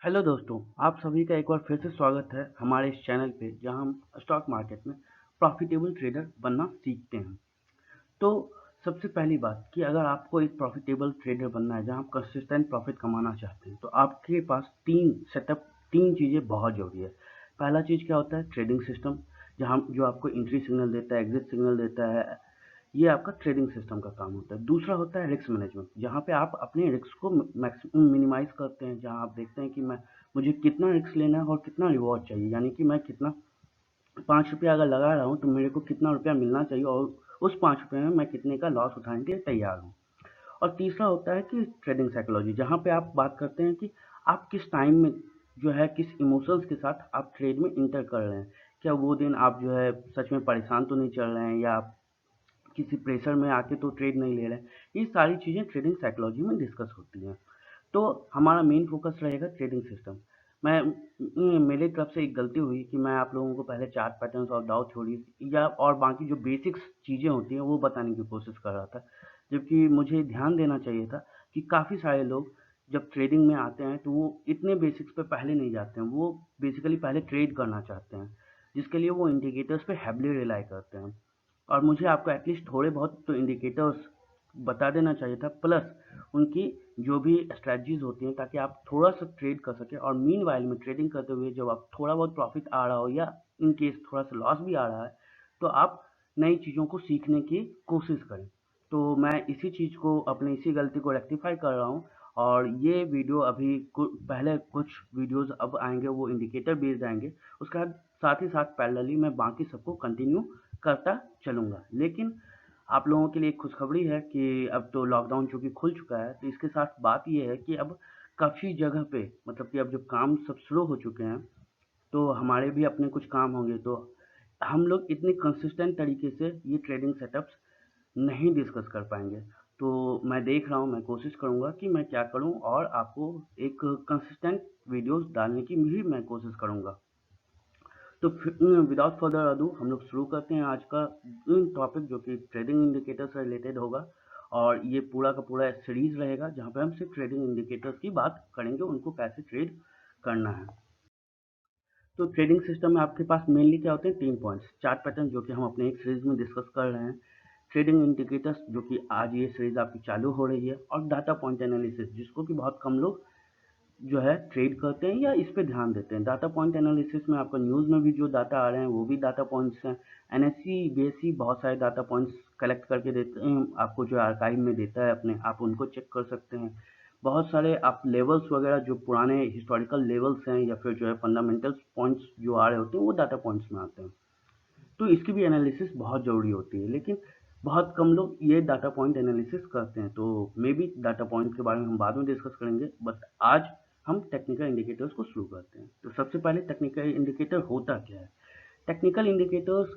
Hello दोस्तों, आप सभी का एक बार फिर से स्वागत है हमारे इस चैनल पे जहां हम स्टॉक मार्केट में प्रॉफिटेबल ट्रेडर बनना सीखते हैं। तो सबसे पहली बात कि अगर आपको एक प्रॉफिटेबल ट्रेडर बनना है जहां आप कंसिस्टेंट प्रॉफिट कमाना चाहते हैं तो आपके पास तीन चीज़ें बहुत ज़रूरी है। पहला चीज़ क्या होता है? ट्रेडिंग सिस्टम, जहाँ जो आपको एंट्री सिग्नल देता है, एग्जिट सिग्नल देता है। ये आपका ट्रेडिंग सिस्टम का काम होता है। दूसरा होता है रिस्क मैनेजमेंट, जहाँ पे आप अपने रिस्क को मैक्सिमम मिनिमाइज करते हैं, जहाँ आप देखते हैं कि मुझे कितना रिस्क लेना है और कितना रिवॉर्ड चाहिए, यानी कि मैं कितना 5 रुपया अगर लगा रहा हूँ तो मेरे को कितना रुपया मिलना चाहिए और उस 5 रुपये में मैं कितने का लॉस उठाने के लिए तैयार हूँ। और तीसरा होता है कि ट्रेडिंग साइकोलॉजी, जहाँ पे आप बात करते हैं कि आप किस टाइम में जो है किस इमोशंस के साथ आप ट्रेड में इंटर कर रहे हैं। क्या वो दिन आप जो है सच में परेशान तो नहीं चल रहे हैं, या आप किसी प्रेशर में आके तो ट्रेड नहीं ले रहे हैं। ये सारी चीज़ें ट्रेडिंग साइकोलॉजी में डिस्कस होती हैं। तो हमारा मेन फोकस रहेगा ट्रेडिंग सिस्टम। मेरे तरफ से एक गलती हुई कि मैं आप लोगों को पहले चार्ट पैटर्न्स और डाउ थ्योरीज या और बाकी जो बेसिक्स चीज़ें होती हैं वो बताने की कोशिश कर रहा था, जबकि मुझे ध्यान देना चाहिए था कि काफ़ी सारे लोग जब ट्रेडिंग में आते हैं तो वो इतने बेसिक्स पे पहले नहीं जाते हैं। वो बेसिकली पहले ट्रेड करना चाहते हैं, जिसके लिए वो इंडिकेटर्स पे हैवली रिलाई करते हैं। और मुझे आपको एटलीस्ट थोड़े बहुत तो इंडिकेटर्स बता देना चाहिए था, प्लस उनकी जो भी स्ट्रेटजीज होती हैं, ताकि आप थोड़ा सा ट्रेड कर सकें। और मीन वाइल में ट्रेडिंग करते हुए जब आप थोड़ा बहुत प्रॉफिट आ रहा हो या इन केस थोड़ा सा लॉस भी आ रहा है तो आप नई चीज़ों को सीखने की कोशिश करें। तो मैं इसी चीज़ को, अपनी इसी गलती को रेक्टिफाई कर रहा हूँ। और ये वीडियो अभी पहले कुछ वीडियोस अब आएंगे वो इंडिकेटर बेस्ड आएंगे। उसके बाद साथ ही साथ पैरेलली मैं बाकी सबको कंटिन्यू करता चलूँगा। लेकिन आप लोगों के लिए एक खुशखबरी है कि अब तो लॉकडाउन चूँकि खुल चुका है, तो इसके साथ बात ये है कि अब काफ़ी जगह पे, मतलब कि अब जब काम सब शुरू हो चुके हैं तो हमारे भी अपने कुछ काम होंगे। तो हम लोग इतने कंसिस्टेंट तरीके से ये ट्रेडिंग सेटअप्स नहीं डिस्कस कर पाएंगे। तो मैं देख रहा हूँ, मैं कोशिश करूँगा कि मैं क्या करूँ और आपको एक कंसिस्टेंट वीडियोस डालने की भी मैं कोशिश करूँगा। तो विदाउट फर्दर अडू हम लोग शुरू करते हैं आज का टॉपिक, जो कि ट्रेडिंग इंडिकेटर से रिलेटेड होगा। और ये पूरा का पूरा सीरीज रहेगा जहाँ पे हम सिर्फ ट्रेडिंग इंडिकेटर्स की बात करेंगे, उनको कैसे ट्रेड करना है। तो ट्रेडिंग सिस्टम में आपके पास मेनली क्या होते हैं? 3 पॉइंट्स: चार्ट पैटर्न, जो कि हम अपने एक सीरीज में डिस्कस कर रहे हैं; ट्रेडिंग इंडिकेटर्स, जो कि आज ये सीरीज आपकी चालू हो रही है; और डाटा पॉइंट एनालिसिस, जिसको कि बहुत कम लोग जो है ट्रेड करते हैं या इस पे ध्यान देते हैं। डाटा पॉइंट एनालिसिस में आपका न्यूज़ में भी जो डाटा आ रहे हैं वो भी डाटा पॉइंट्स हैं। एनएससी बीएससी बहुत सारे डाटा पॉइंट्स कलेक्ट करके देते हैं आपको, जो आर्काइव में देता है अपने, आप उनको चेक कर सकते हैं। बहुत सारे आप लेवल्स वगैरह जो पुराने हिस्टोरिकल लेवल्स हैं या फिर जो है फंडामेंटल पॉइंट्स जो आ रहे होते हैं वो डाटा पॉइंट्स में आते हैं। तो इसकी भी एनालिसिस बहुत ज़रूरी होती है, लेकिन बहुत कम लोग ये डाटा पॉइंट एनालिसिस करते हैं। तो मे बी डाटा पॉइंट के बारे में हम बाद में डिस्कस करेंगे, बट आज हम टेक्निकल इंडिकेटर्स को शुरू करते हैं। तो सबसे पहले टेक्निकल इंडिकेटर होता क्या है? टेक्निकल इंडिकेटर्स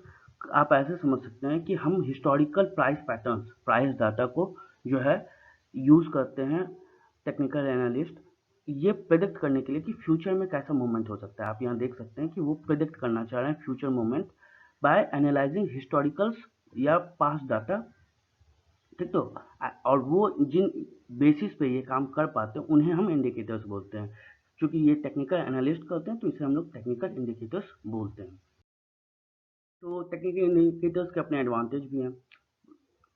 आप ऐसे समझ सकते हैं कि हम historical price patterns, price data को जो है यूज़ करते हैं टेक्निकल एनालिस्ट, ये प्रेडिक्ट करने के लिए कि फ्यूचर में कैसा मूवमेंट हो सकता है। आप यहाँ देख सकते हैं कि वो प्रेडिक्ट करना चाह रहे हैं फ्यूचर मूवमेंट बाय एनालाइजिंग हिस्टोरिकल्स या पास्ट डाटा। ठीक, तो और वो जिन बेसिस पे ये काम कर पाते हैं उन्हें हम इंडिकेटर्स बोलते हैं। क्योंकि ये टेक्निकल एनालिस्ट करते हैं तो इसे हम लोग टेक्निकल इंडिकेटर्स बोलते हैं। तो टेक्निकल इंडिकेटर्स के अपने एडवांटेज भी हैं।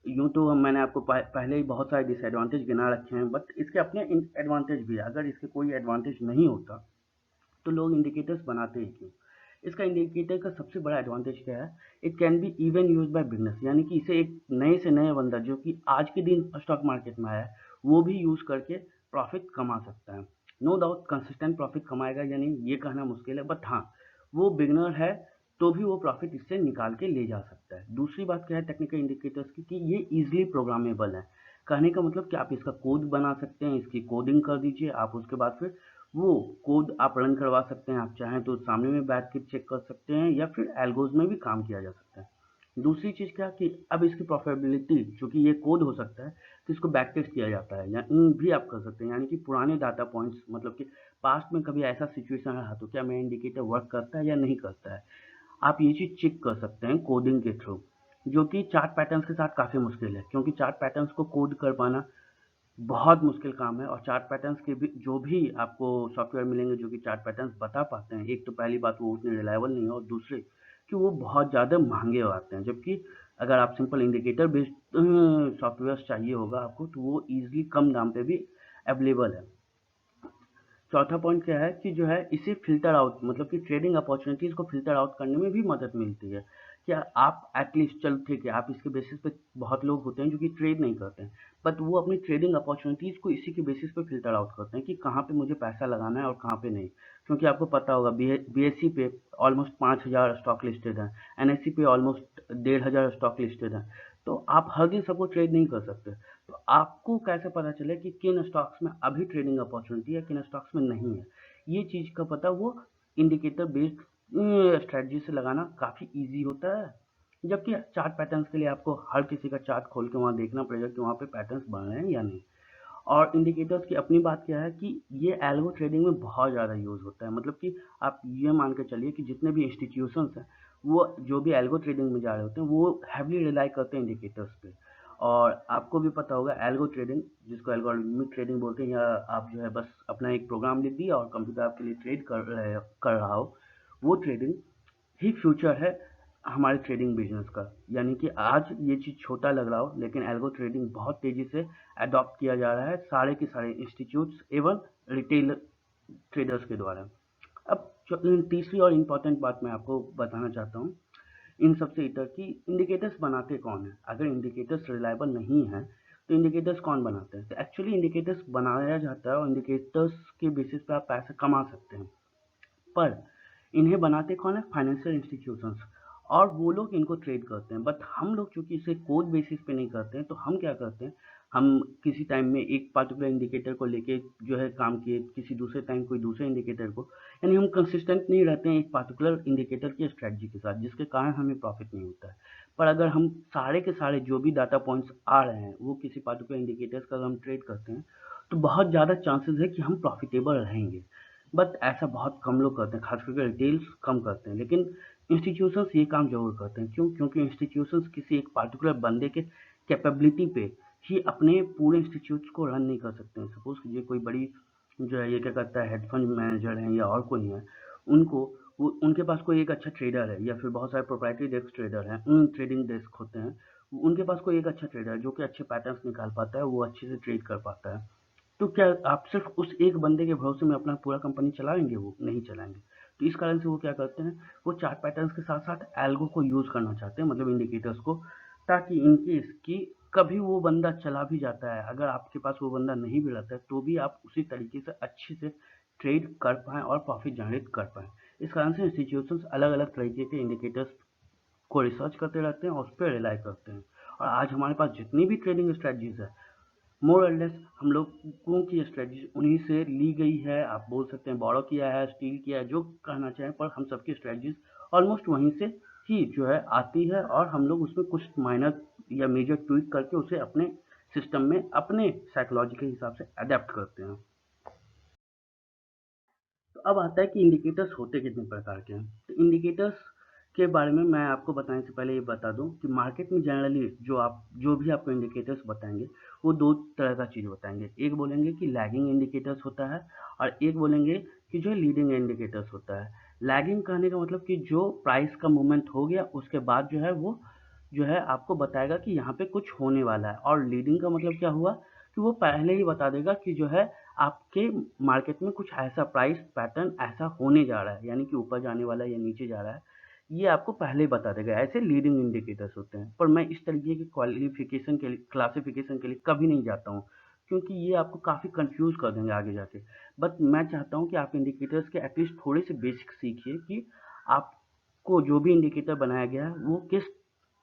यूँ तो मैंने आपको पहले ही बहुत सारे डिसएडवांटेज गिना रखे हैं, बट इसके अपने एडवांटेज भी है। अगर इसके कोई एडवांटेज नहीं होता तो लोग इंडिकेटर्स बनाते ही क्यों? इसका इंडिकेटर का सबसे बड़ा एडवांटेज क्या है? It can be even use by beginners, यानी कि इसे एक नए से नए बंदा जो कि आज के दिन स्टॉक मार्केट में आया है वो भी यूज करके प्रॉफिट कमा सकता है। नो डाउट कंसिस्टेंट प्रॉफिट कमाएगा या नहीं ये कहना मुश्किल है, बट हाँ, वो बिगनर है तो भी वो प्रॉफिट इससे निकाल के ले जा सकता है। दूसरी बात क्या है टेक्निकल इंडिकेटर्स की, कि ये इजीली प्रोग्रामेबल है। कहने का मतलब कि आप इसका कोड बना सकते हैं, इसकी कोडिंग कर दीजिए आप, उसके बाद फिर वो कोड आप रन करवा सकते हैं। आप चाहें तो सामने में बैठ के चेक कर सकते हैं या फिर एल्गोज में भी काम किया जा सकता है। दूसरी चीज़ क्या कि अब इसकी प्रॉफिटेबिलिटी, चूंकि ये कोड हो सकता है तो इसको बैक टेस्ट किया जाता है, या भी आप कर सकते हैं, यानी कि पुराने डाटा पॉइंट्स, मतलब कि पास्ट में कभी ऐसा सिचुएशन रहा तो क्या मेरा इंडिकेटर वर्क करता है या नहीं करता है, आप ये चीज़ चेक कर सकते हैं कोडिंग के थ्रू। जो कि चार्ट पैटर्न्स के साथ काफ़ी मुश्किल है, क्योंकि चार्ट पैटर्न्स को कोड कर पाना बहुत मुश्किल काम है और चार्ट पैटर्न्स के भी जो भी आपको सॉफ्टवेयर मिलेंगे जो कि चार्ट पैटर्न्स बता पाते हैं, एक तो पहली बात वो उतने रिलायबल नहीं है और दूसरे कि वो बहुत ज़्यादा महँगे आते हैं। जबकि अगर आप सिंपल इंडिकेटर बेस्ड सॉफ्टवेयर्स चाहिए होगा आपको तो वो ईज़िली कम दाम पे भी अवेलेबल है। चौथा पॉइंट क्या है कि जो है इसे फ़िल्टर आउट मतलब कि ट्रेडिंग अपॉर्चुनिटीज़ को फ़िल्टर आउट करने में भी मदद मिलती है। क्या आप एटलीस्ट चलो ठीक है, आप इसके बेसिस पे बहुत लोग होते हैं जो कि ट्रेड नहीं करते हैं, बट वो अपनी ट्रेडिंग अपॉर्चुनिटीज़ को इसी के बेसिस पे फ़िल्टर आउट करते हैं कि कहाँ पे मुझे पैसा लगाना है और कहाँ पे नहीं। क्योंकि आपको पता होगा बीएसई पे ऑलमोस्ट 5000 स्टॉक लिस्टेड हैं, एनएसई पे ऑलमोस्ट 1500 स्टॉक लिस्टेड हैं। तो आप हर दिन सबको ट्रेड नहीं कर सकते। तो आपको कैसे पता चले कि किन स्टॉक्स में अभी ट्रेडिंग अपॉर्चुनिटी है, किन स्टॉक्स में नहीं है? ये चीज़ का पता वो इंडिकेटर बेस्ड स्ट्रेटजी से लगाना काफ़ी ईज़ी होता है। जबकि चार्ट पैटर्न्स के लिए आपको हर किसी का चार्ट खोल के वहाँ देखना पड़ेगा कि वहाँ पे पैटर्न्स बन रहे हैं या नहीं। और इंडिकेटर्स की अपनी बात क्या है कि ये एल्गो ट्रेडिंग में बहुत ज़्यादा यूज़ होता है। मतलब कि आप ये मान के चलिए कि जितने भी इंस्टीट्यूशंस हैं, वो जो भी एल्गो ट्रेडिंग में जा रहे होते हैं, वो हेवीली रिलाई करते हैं इंडिकेटर्स पे। और आपको भी पता होगा एल्गो ट्रेडिंग, जिसको एल्गोरिथमिक ट्रेडिंग बोलते हैं, या आप जो है बस अपना एक प्रोग्राम लिख दिया और कंप्यूटर आपके लिए ट्रेड कर रहा हो, वो ट्रेडिंग ही फ्यूचर है हमारे ट्रेडिंग बिजनेस का। यानी कि आज ये चीज़ छोटा लग रहा हो लेकिन एल्गो ट्रेडिंग बहुत तेज़ी से अडॉप्ट किया जा रहा है सारे के सारे इंस्टीट्यूट्स एवं रिटेल ट्रेडर्स के द्वारा। अब तीसरी और इम्पॉर्टेंट बात मैं आपको बताना चाहता हूँ इन सबसे इतर की इंडिकेटर्स बनाते कौन है। अगर इंडिकेटर्स रिलायबल नहीं है तो इंडिकेटर्स कौन बनाते हैं? तो एक्चुअली इंडिकेटर्स बनाया जाता है और इंडिकेटर्स के बेसिस पे आप पैसे कमा सकते हैं। पर इन्हें बनाते कौन है? फाइनेंशियल इंस्टीट्यूशंस, और वो लोग इनको ट्रेड करते हैं। बट हम लोग चूंकि इसे कोड बेसिस पे नहीं करते हैं तो हम क्या करते हैं, हम किसी टाइम में एक पर्टिकुलर इंडिकेटर को लेके जो है काम किए, किसी दूसरे टाइम कोई दूसरे इंडिकेटर को, यानी हम कंसिस्टेंट नहीं रहते हैं एक पर्टिकुलर इंडिकेटर की स्ट्रेटजी के साथ, जिसके कारण हमें प्रॉफिट नहीं होता है। पर अगर हम सारे के सारे जो भी डाटा पॉइंट्स आ रहे हैं वो किसी पर्टिकुलर इंडिकेटर्स का अगर हम ट्रेड करते हैं तो बहुत ज़्यादा चांसेस है कि हम प्रॉफिटेबल रहेंगे। बट ऐसा बहुत कम लोग करते हैं, खास करके रिटेल्स कम करते हैं, लेकिन इंस्टीट्यूशंस ये काम ज़रूर करते हैं। क्यों? क्योंकि इंस्टीट्यूशंस किसी एक पार्टिकुलर बंदे के कैपेबिलिटी पे ही अपने पूरे इंस्टीट्यूट्स को रन नहीं कर सकते हैं। सपोज़ कीजिए कोई बड़ी जो है ये क्या करता है, हेड फंड मैनेजर हैं या और कोई हैं, उनको वो उनके पास कोई एक अच्छा ट्रेडर है या फिर बहुत सारे प्रोप्राइटरी डेस्क ट्रेडर हैं, ट्रेडिंग डेस्क होते हैं, उनके पास कोई एक अच्छा ट्रेडर है जो कि अच्छे पैटर्न्स निकाल पाता है, वो अच्छे से ट्रेड कर पाता है। तो क्या आप सिर्फ उस एक बंदे के भरोसे में अपना पूरा कंपनी चलाएंगे? वो नहीं चलाएंगे। तो इस कारण से वो क्या करते हैं, वो चार्ट पैटर्न्स के साथ साथ एल्गो को यूज करना चाहते हैं, मतलब इंडिकेटर्स को, ताकि इनकेस कि कभी वो बंदा चला भी जाता है, अगर आपके पास वो बंदा नहीं भी रहता है तो भी आप उसी तरीके से अच्छे से ट्रेड कर पाएँ और प्रॉफिट जनरेट कर पाएँ। इस कारण से इंस्टीट्यूशंस अलग अलग तरीके के इंडिकेटर्स को रिसर्च करते रहते हैं और उस पर रिलाई करते हैं। और आज हमारे पास जितनी भी ट्रेडिंग स्ट्रेटजीज है, मोर और लेस हम लोगों की स्ट्रेटजी उन्हीं से ली गई है। आप बोल सकते हैं बोरो किया है, स्टील किया है, जो कहना चाहें, पर हम सबकी स्ट्रेटजीज ऑलमोस्ट वहीं से ही जो है आती है और हम लोग उसमें कुछ माइनर या मेजर ट्वीक करके उसे अपने सिस्टम में अपने साइकोलॉजी के हिसाब से अडेप्ट करते हैं। तो अब आता है कि इंडिकेटर्स होते कितने प्रकार के हैं। तो इंडिकेटर्स के बारे में मैं आपको बताने से पहले ये बता दूं कि मार्केट में जनरली जो भी आपको इंडिकेटर्स बताएंगे वो दो तरह का चीज़ बताएंगे। एक बोलेंगे कि लैगिंग इंडिकेटर्स होता है और एक बोलेंगे कि जो लीडिंग इंडिकेटर्स होता है। लैगिंग कहने का मतलब कि जो प्राइस का मूवमेंट हो गया उसके बाद जो है वो जो है आपको बताएगा कि यहाँ पे कुछ होने वाला है। और लीडिंग का मतलब क्या हुआ कि वो पहले ही बता देगा कि जो है आपके मार्केट में कुछ ऐसा प्राइस पैटर्न ऐसा होने जा रहा है, यानी कि ऊपर जाने वाला है या नीचे जा रहा है, ये आपको पहले ही बता देगा। ऐसे लीडिंग इंडिकेटर्स होते हैं। पर मैं इस तरीके की क्वालिफिकेशन के लिए क्लासिफिकेशन के लिए कभी नहीं जाता हूँ, क्योंकि ये आपको काफ़ी कंफ्यूज कर देंगे आगे जाके। बट मैं चाहता हूँ कि आप इंडिकेटर्स के एटलीस्ट थोड़े से बेसिक सीखिए कि आपको जो भी इंडिकेटर बनाया गया है वो किस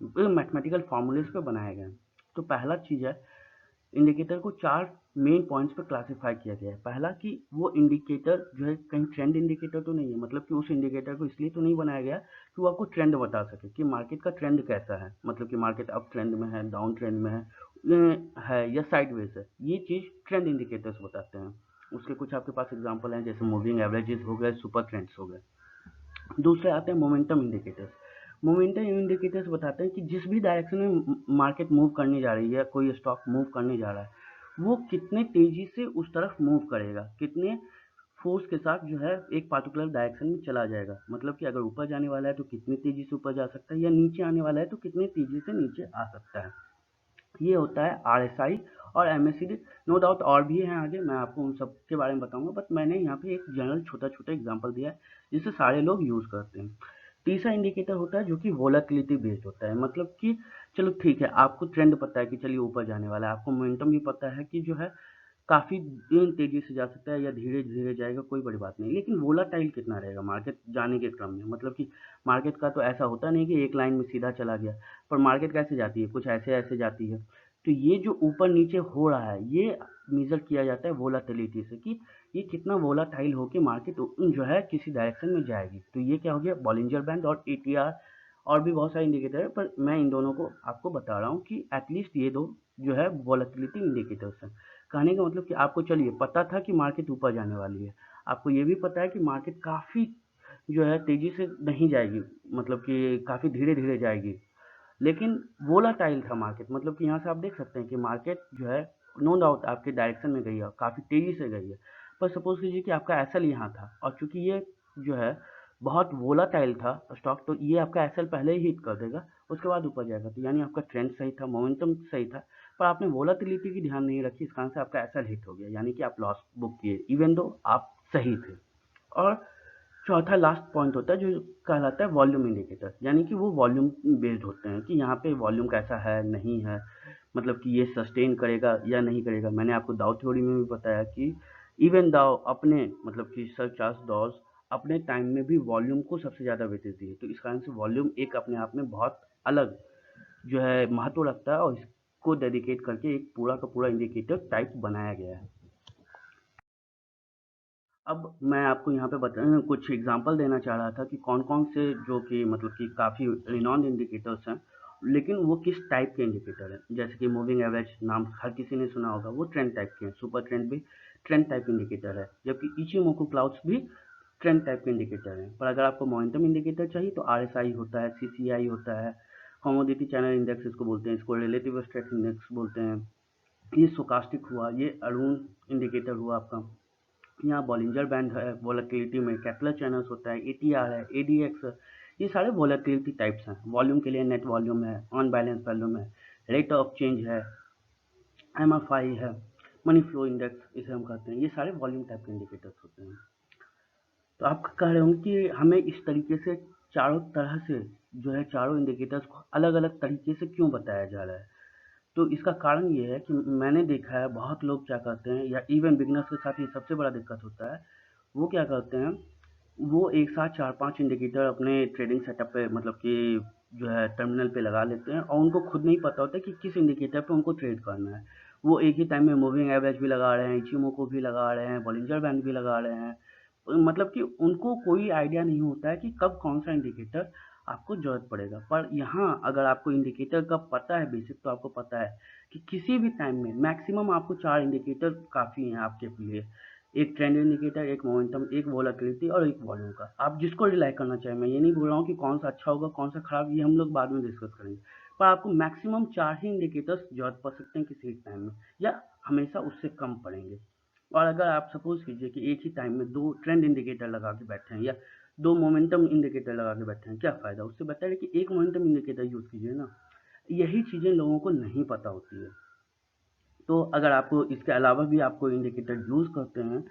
मैथमेटिकल फार्मूलेस पे बनाया गया है। तो पहला चीज़ है, इंडिकेटर को चार मेन पॉइंट्स पे क्लासिफाई किया गया है। पहला कि वो इंडिकेटर जो है कहीं ट्रेंड इंडिकेटर तो नहीं है, मतलब कि उस इंडिकेटर को इसलिए तो नहीं बनाया गया कि वो आपको ट्रेंड बता सके कि मार्केट का ट्रेंड कैसा है, मतलब कि मार्केट अप ट्रेंड में है, डाउन ट्रेंड में है या साइडवेज है। ये चीज़ ट्रेंड इंडिकेटर्स बताते हैं। उसके कुछ आपके पास एग्जांपल हैं, जैसे मूविंग एवरेजेस हो गए, सुपर ट्रेंड्स हो गए। दूसरे आते हैं मोमेंटम इंडिकेटर्स। मोमेंटम इंडिकेटर्स बताते हैं कि जिस भी डायरेक्शन में मार्केट मूव करने जा रही है, कोई स्टॉक मूव करने जा रहा है, वो कितने तेजी से उस तरफ मूव करेगा, कितने फोर्स के साथ जो है एक पार्टिकुलर डायरेक्शन में चला जाएगा। मतलब कि अगर ऊपर जाने वाला है तो कितनी तेजी से ऊपर जा सकता है, या नीचे आने वाला है तो कितनी तेजी से नीचे आ सकता है। ये होता है आरएसआई और एमएसीडी। नो डाउट और भी हैं आगे, मैं आपको उन सब के बारे में बताऊंगा, बट मैंने यहाँ पे एक जनरल छोटा छोटा एग्जांपल दिया है जिसे सारे लोग यूज करते हैं। तीसरा इंडिकेटर होता है जो कि वोलेटिलिटी बेस्ड होता है। मतलब कि चलो ठीक है, आपको ट्रेंड पता है कि चलिए ऊपर जाने वाला है, आपको मोमेंटम भी पता है कि जो है काफ़ी तेज़ी से जा सकता है या धीरे-धीरे जाएगा, कोई बड़ी बात नहीं। लेकिन वोलेटाइल कितना रहेगा मार्केट जाने के क्रम में? मतलब कि मार्केट का तो ऐसा होता नहीं कि एक लाइन में सीधा चला गया, पर मार्केट कैसे जाती है? कुछ ऐसे-ऐसे जाती है। तो ये जो ऊपर-नीचे हो रहा है, ये मेज़र किया जाता है वोलेटिलिटी से कि ये कितना वोलेटाइल होके मार्केट जो है किसी डायरेक्शन में जाएगी। तो ये क्या हो गया? बॉलिंजर बैंड और एटीआर और भी बहुत सारे इंडिकेटर है, पर मैं इन दोनों को आपको बता रहा हूँ कि एटलीस्ट ये दो जो है वोलेटिलिटी इंडिकेटर्स हैं। कहने का मतलब कि आपको चलिए पता था कि मार्केट ऊपर जाने वाली है, आपको ये भी पता है कि मार्केट काफ़ी जो है तेज़ी से नहीं जाएगी, मतलब कि काफ़ी धीरे-धीरे जाएगी। लेकिन वोलाटाइल था मार्केट, मतलब कि यहाँ से आप देख सकते हैं कि मार्केट जो है नो डाउट आपके डायरेक्शन में गई है, काफ़ी तेज़ी से गई है। पर सपोज़ कीजिए कि आपका एसएल यहाँ था और चूँकि ये जो है बहुत वोलाटाइल था स्टॉक, तो ये आपका एसएल पहले ही हिट कर देगा, उसके बाद ऊपर जाएगा। तो यानी आपका ट्रेंड सही था, मोमेंटम सही था, पर आपने वोलाटिलिटी की ध्यान नहीं रखी, इस कारण से आपका एसएल हिट हो गया, यानी कि आप लॉस बुक किए इवन दो आप सही थे। और चौथा लास्ट पॉइंट होता है जो कहलाता है वॉल्यूम इंडिकेटर, यानी कि वो वॉल्यूम बेस्ड होते हैं कि यहाँ पे वॉल्यूम कैसा है नहीं है, मतलब कि ये सस्टेन करेगा या नहीं करेगा। मैंने आपको दाव थ्योरी में भी बताया कि इवन दाव अपने मतलब कि सर चार्ल्स डॉज अपने टाइम में भी वॉल्यूम को सबसे ज़्यादा वेटेज दी है। तो इस कारण से वॉल्यूम एक अपने आप में बहुत अलग जो है महत्व रखता है और इसको डेडिकेट करके एक पूरा का पूरा इंडिकेटर टाइप बनाया गया है। अब मैं आपको यहाँ पे कुछ एग्जांपल देना चाह रहा था कि कौन-कौन से जो कि मतलब कि काफ़ी रिनॉन्ड इंडिकेटर्स हैं, लेकिन वो किस टाइप के इंडिकेटर हैं। जैसे कि मूविंग एवरेज नाम हर किसी ने सुना होगा, वो ट्रेंड टाइप के हैं। सुपर ट्रेंड भी ट्रेंड टाइप इंडिकेटर है, जबकि इचिमोकू क्लाउड्स भी ट्रेंड टाइप के इंडिकेटर हैं। पर अगर आपको मोमेंटम इंडिकेटर चाहिए तो आरएसआई होता है, सीसीआई होता है, कमोडिटी चैनल इंडेक्स इसको बोलते हैं, इसको रिलेटिव स्ट्रेंथ इंडेक्स बोलते हैं। ये स्टोकास्टिक हुआ, ये अरुण इंडिकेटर हुआ आपका। यहाँ बॉलिंजर बैंड है वोलेटिलिटी में, कैपलर चैनल्स होता है, एटीआर है, एडीएक्स है। ये सारे वोलेटिलिटी टाइप्स हैं। वॉल्यूम के लिए नेट वॉल्यूम है, ऑन बैलेंस वॉल्यूम है, रेट ऑफ चेंज है, एमएफआई है, मनी फ्लो इंडेक्स इसे हम कहते हैं। ये सारे वॉल्यूम टाइप के इंडिकेटर्स होते हैं। तो आप कह रहे होंगे कि हमें इस तरीके से चारों तरह से जो है चारों इंडिकेटर्स को अलग अलग तरीके से क्यों बताया जा रहा है। तो इसका कारण ये है कि मैंने देखा है बहुत लोग क्या करते हैं, या इवन बिगनर्स के साथ ये सबसे बड़ा दिक्कत होता है। वो क्या करते हैं, वो एक साथ 4-5 इंडिकेटर अपने ट्रेडिंग सेटअप पे मतलब कि जो है टर्मिनल पे लगा लेते हैं और उनको खुद नहीं पता होता कि किस इंडिकेटर पे उनको ट्रेड करना है। वो एक ही टाइम में मूविंग एवरेज भी लगा रहे हैं, इचिमोको भी लगा रहे हैं, बॉलिंजर बैंड भी लगा रहे हैं। मतलब कि उनको कोई आइडिया नहीं होता है कि कब कौन सा इंडिकेटर आपको ज़रूरत पड़ेगा। पर यहाँ अगर आपको इंडिकेटर का पता है बेसिक, तो आपको पता है कि किसी भी टाइम में मैक्सिमम आपको 4 इंडिकेटर काफ़ी हैं आपके लिए। एक ट्रेंड इंडिकेटर, एक मोमेंटम, एक वोलेटिलिटी और एक वॉल्यूम का। आप जिसको रिलाय करना चाहें, मैं ये नहीं बोल रहा हूँ कि कौन सा अच्छा होगा, कौन सा खराब, ये हम लोग बाद में डिस्कस करेंगे। पर आपको मैक्सिमम 4 ही इंडिकेटर्स ज़रूरत पड़ सकते हैं किसी एक टाइम में, या हमेशा उससे कम पड़ेंगे। और अगर आप सपोज़ कीजिए कि एक ही टाइम में 2 ट्रेंड इंडिकेटर लगा के बैठे हैं या 2 मोमेंटम इंडिकेटर लगा के बैठे हैं, क्या फ़ायदा? उससे बेटर है कि एक मोमेंटम इंडिकेटर यूज़ कीजिए ना। यही चीज़ें लोगों को नहीं पता होती है। तो अगर आपको इसके अलावा भी आप कोई इंडिकेटर यूज़ करते हैं,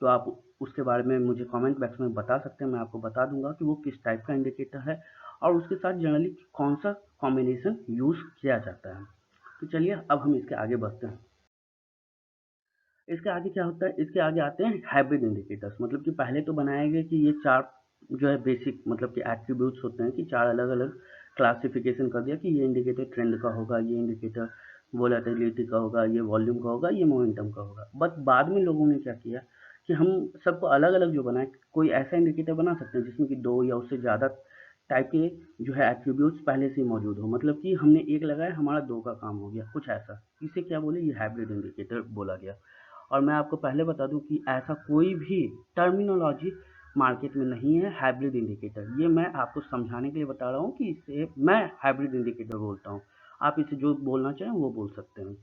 तो आप उसके बारे में मुझे कमेंट बॉक्स में बता सकते हैं। मैं आपको बता दूँगा कि वो किस टाइप का इंडिकेटर है और उसके साथ जनरली कौन-सा कॉम्बिनेशन यूज़ किया जाता है। तो चलिए अब हम इसके आगे बढ़ते हैं। इसके आगे क्या होता है, इसके आगे आते हैं हाइब्रिड इंडिकेटर्स। मतलब कि पहले तो बनाए गए कि ये 4 जो है बेसिक मतलब कि एट्रीब्यूट्स होते हैं कि 4 अलग-अलग क्लासिफिकेशन कर दिया कि ये इंडिकेटर ट्रेंड का होगा, ये इंडिकेटर वोलेटिलिटी का होगा, ये वॉल्यूम का होगा, ये मोमेंटम का होगा। बट बाद में लोगों ने क्या किया कि हम सबको अलग-अलग जो बनाए, कोई ऐसा इंडिकेटर बना सकते हैं जिसमें कि 2 या उससे ज़्यादा टाइप के जो है एट्रीब्यूट्स पहले से ही मौजूद हो। मतलब कि हमने एक लगाया, हमारा 2 का काम हो गया, कुछ ऐसा। इसे क्या बोले, ये हाइब्रिड इंडिकेटर बोला गया। और मैं आपको पहले बता दूं कि ऐसा कोई भी टर्मिनोलॉजी मार्केट में नहीं है हाइब्रिड इंडिकेटर। ये मैं आपको समझाने के लिए बता रहा हूँ कि इसे मैं हाइब्रिड इंडिकेटर बोलता हूँ। आप इसे जो बोलना चाहें वो बोल सकते हैं।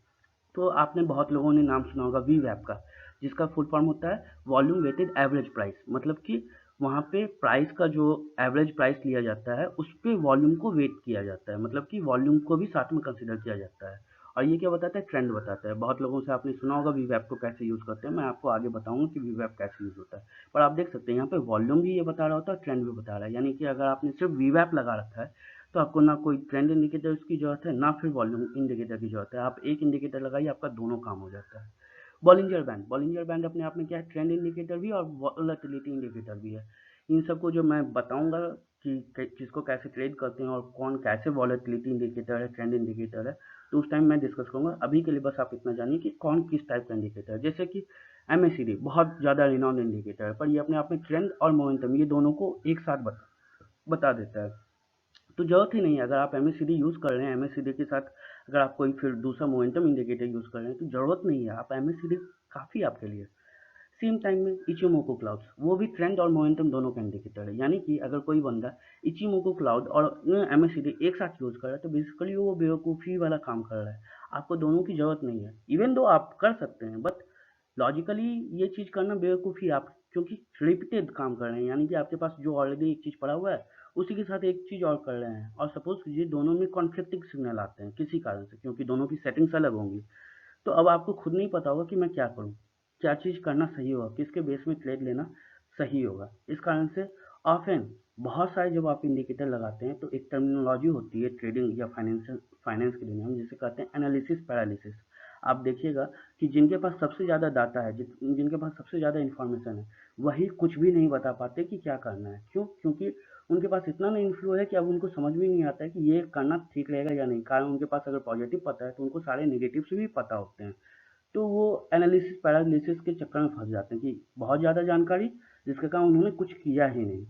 तो आपने बहुत लोगों ने नाम सुना होगा वीवैप का, जिसका फुल फॉर्म होता है वॉल्यूम वेटेड एवरेज प्राइस। मतलब कि वहाँ पे प्राइस का जो एवरेज प्राइस लिया जाता है उस पे वॉल्यूम को वेट किया जाता है, मतलब कि वॉल्यूम को भी साथ में कंसिडर किया जाता है। और ये क्या बताता है, ट्रेंड बताता है। बहुत लोगों से आपने सुना होगा वीवैप को कैसे यूज़ करते हैं, मैं आपको आगे बताऊंगा कि वीवैप कैसे यूज़ होता है। पर आप देख सकते हैं यहाँ पे वॉल्यूम भी ये बता रहा होता है, ट्रेंड भी बता रहा है। यानी कि अगर आपने सिर्फ वीवैप लगा रखा है तो आपको ना कोई ट्रेंड इंडिकेटर की ज़रूरत है, ना फिर वॉल्यूम इंडिकेटर की ज़रूरत है। आप एक इंडिकेटर लगाइए, आपका दोनों काम हो जाता है। बॉलिंजर बैंड अपने आप में क्या है, ट्रेंड इंडिकेटर भी और वॉलेटिलिटी इंडिकेटर भी है। इन सबको जो मैं बताऊंगा कि किसको कैसे ट्रेड करते हैं और कौन कैसे वॉलेटिलिटी इंडिकेटर है, ट्रेंड इंडिकेटर है, तो उस टाइम मैं डिस्कस करूंगा। अभी के लिए बस आप इतना जानिए कि कौन किस टाइप का इंडिकेटर है। जैसे कि एमएसीडी बहुत ज़्यादा रिनाउंड इंडिकेटर है, पर ये अपने आप में ट्रेंड और मोमेंटम ये दोनों को एक साथ बता देता है। तो ज़रूरत ही नहीं है, अगर आप एमएसीडी यूज़ कर रहे हैं, एमएसीडी के साथ अगर आप कोई फिर दूसरा मोमेंटम इंडिकेटर यूज़ कर रहे हैं तो ज़रूरत नहीं है, आप एमएसीडी काफ़ी आपके लिए। सेम टाइम में इचिमोको क्लाउड्स वो भी ट्रेंड और मोमेंटम दोनों का इंडिकेटर है। यानी कि अगर कोई बंदा इचिमोको क्लाउड और एमएसीडी एक साथ यूज़ कर रहा है तो बेसिकली वो बेवकूफ़ी वाला काम कर रहा है। आपको दोनों की ज़रूरत नहीं है, इवन दो आप कर सकते हैं, बट लॉजिकली ये चीज़ करना बेवकूफ़ी आप, क्योंकि रिपीटेड काम कर रहे हैं। यानी कि आपके पास जो ऑलरेडी एक चीज़ पड़ा हुआ है उसी के साथ एक चीज़ और कर रहे हैं, और सपोज कीजिए दोनों में कॉन्फ्लिक्टिंग सिग्नल आते हैं किसी कारण से, क्योंकि दोनों की सेटिंग्स अलग होंगी। तो अब आपको खुद नहीं पता होगा कि मैं क्या करूँ, क्या चीज़ करना सही होगा, किसके बेस में ट्रेड लेना सही होगा। इस कारण से ऑफन बहुत सारे जब आप इंडिकेटर लगाते हैं तो एक टर्मिनोलॉजी होती है ट्रेडिंग या फाइनेंस की दुनिया में, जिसे कहते हैं एनालिसिस पैरालिसिस। आप देखिएगा कि जिनके पास सबसे ज़्यादा डाटा है, जिनके पास सबसे ज़्यादा इन्फॉर्मेशन है, वही कुछ भी नहीं बता पाते कि क्या करना है। क्यों? क्योंकि उनके पास इतना नहीं इन्फ्लू है कि अब उनको समझ में नहीं आता है कि ये करना ठीक रहेगा या नहीं। कारण उनके पास अगर पॉजिटिव पता है तो उनको सारे नेगेटिव्स भी पता होते हैं। तो वो एनालिसिस पैरालिसिस के चक्कर में फंस जाते हैं कि बहुत ज़्यादा जानकारी जिसके कारण उन्होंने कुछ किया ही नहीं।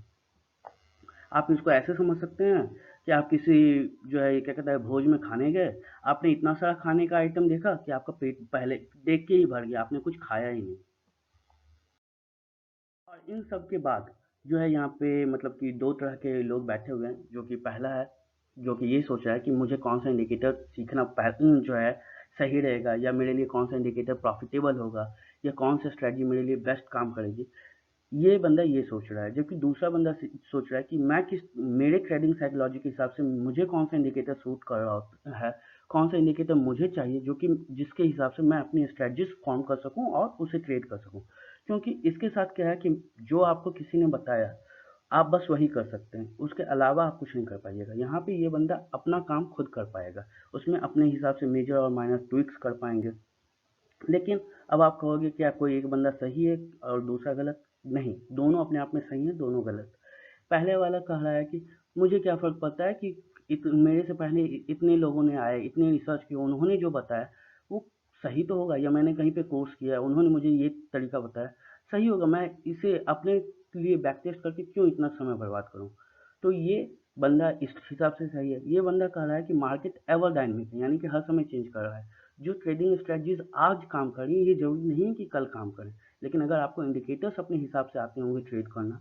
आप इसको ऐसे समझ सकते हैं कि आप किसी जो है क्या कहता है भोज में खाने गए, आपने इतना सारा खाने का आइटम देखा कि आपका पेट पहले देख के ही भर गया, आपने कुछ खाया ही नहीं। और इन सब के बाद जो है यहाँ पे मतलब कि दो तरह के लोग बैठे हुए हैं। जो कि पहला है जो कि ये सोच रहा है कि मुझे कौन सा इंडिकेटर सीखना जो है सही रहेगा, या मेरे लिए कौन सा इंडिकेटर प्रॉफिटेबल होगा, या कौन सा स्ट्रेटजी मेरे लिए बेस्ट काम करेगी। ये बंदा ये सोच रहा है, जबकि दूसरा बंदा सोच रहा है कि मैं किस मेरे ट्रेडिंग साइकोलॉजी के हिसाब से मुझे कौन सा इंडिकेटर सूट कर रहा है, कौन सा इंडिकेटर मुझे चाहिए जो कि जिसके हिसाब से मैं अपनी स्ट्रेटजीज फॉर्म कर सकूं और उसे ट्रेड कर सकूं। क्योंकि इसके साथ क्या है कि जो आपको किसी ने बताया आप बस वही कर सकते हैं, उसके अलावा आप कुछ नहीं कर पाइएगा। यहाँ पे ये बंदा अपना काम खुद कर पाएगा, उसमें अपने हिसाब से मेजर और माइनर ट्विक्स कर पाएंगे। लेकिन अब आप कहोगे क्या कोई एक बंदा सही है और दूसरा गलत? नहीं, दोनों अपने आप में सही हैं, दोनों गलत। पहले वाला कह रहा है कि मुझे क्या फ़र्क पड़ता है कि मेरे से पहले इतने लोगों ने आए, इतने रिसर्च किए, उन्होंने जो बताया वो सही तो होगा, या मैंने कहीं पे कोर्स किया है, उन्होंने मुझे ये तरीका बताया, सही होगा। मैं इसे अपने लिए बैक टेस्ट करके क्यों इतना समय बर्बाद करूँ? तो ये बंदा इस हिसाब से सही है। ये बंदा कह रहा है कि मार्केट एवर डायनामिक है, यानी कि हर समय चेंज कर रहा है। जो ट्रेडिंग स्ट्रेटजीज आज काम कर रही है ये जरूरी नहीं है कि कल काम करें। लेकिन अगर आपको इंडिकेटर्स अपने हिसाब से आते होंगे ट्रेड करना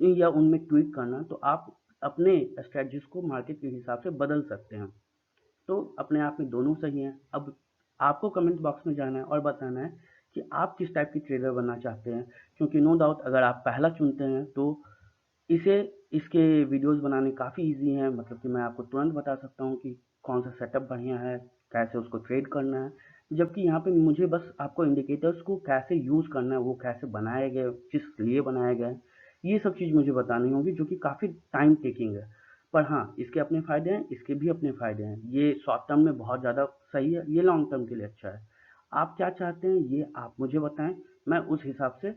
या उनमें ट्वीक करना, तो आप अपने स्ट्रेटजीज को मार्केट के हिसाब से बदल सकते हैं। तो अपने आप में दोनों सही हैं। अब आपको कमेंट बॉक्स में जाना है और बताना है कि आप किस टाइप की ट्रेडर बनना चाहते हैं। क्योंकि नो डाउट अगर आप पहला चुनते हैं तो इसे इसके वीडियोस बनाने काफ़ी इजी हैं। मतलब कि मैं आपको तुरंत बता सकता हूँ कि कौन सा सेटअप बढ़िया है, कैसे उसको ट्रेड करना है। जबकि यहाँ पे मुझे बस आपको इंडिकेटर्स को कैसे यूज़ करना है, वो कैसे बनाए गए, किस लिए बनाए गए, ये सब चीज़ मुझे बतानी होगी, जो कि काफ़ी टाइम टेकिंग है। पर हाँ, इसके अपने फ़ायदे हैं, इसके भी अपने फ़ायदे हैं। ये शॉर्ट टर्म में बहुत ज़्यादा सही है, ये लॉन्ग टर्म के लिए अच्छा है। आप क्या चाहते हैं ये आप मुझे बताएं, मैं उस हिसाब से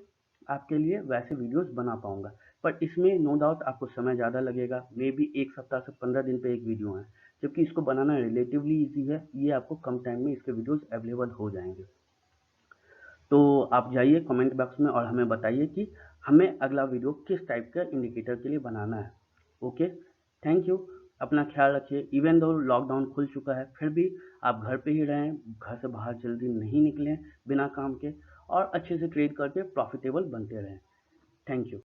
आपके लिए वैसे वीडियोस बना पाऊंगा। पर इसमें नो डाउट आपको समय ज़्यादा लगेगा, मे बी 1 सप्ताह से 15 दिन पे एक वीडियो है। जबकि इसको बनाना रिलेटिवली इजी है, ये आपको कम टाइम में इसके वीडियोस अवेलेबल हो जाएंगे। तो आप जाइए कमेंट बॉक्स में और हमें बताइए कि हमें अगला वीडियो किस टाइप का इंडिकेटर के लिए बनाना है। Okay, thank you. अपना ख्याल रखिए। इवन दो लॉकडाउन खुल चुका है फिर भी आप घर पे ही रहें, घर से बाहर जल्दी नहीं निकलें बिना काम के, और अच्छे से ट्रेड करके प्रॉफिटेबल बनते रहें। Thank you.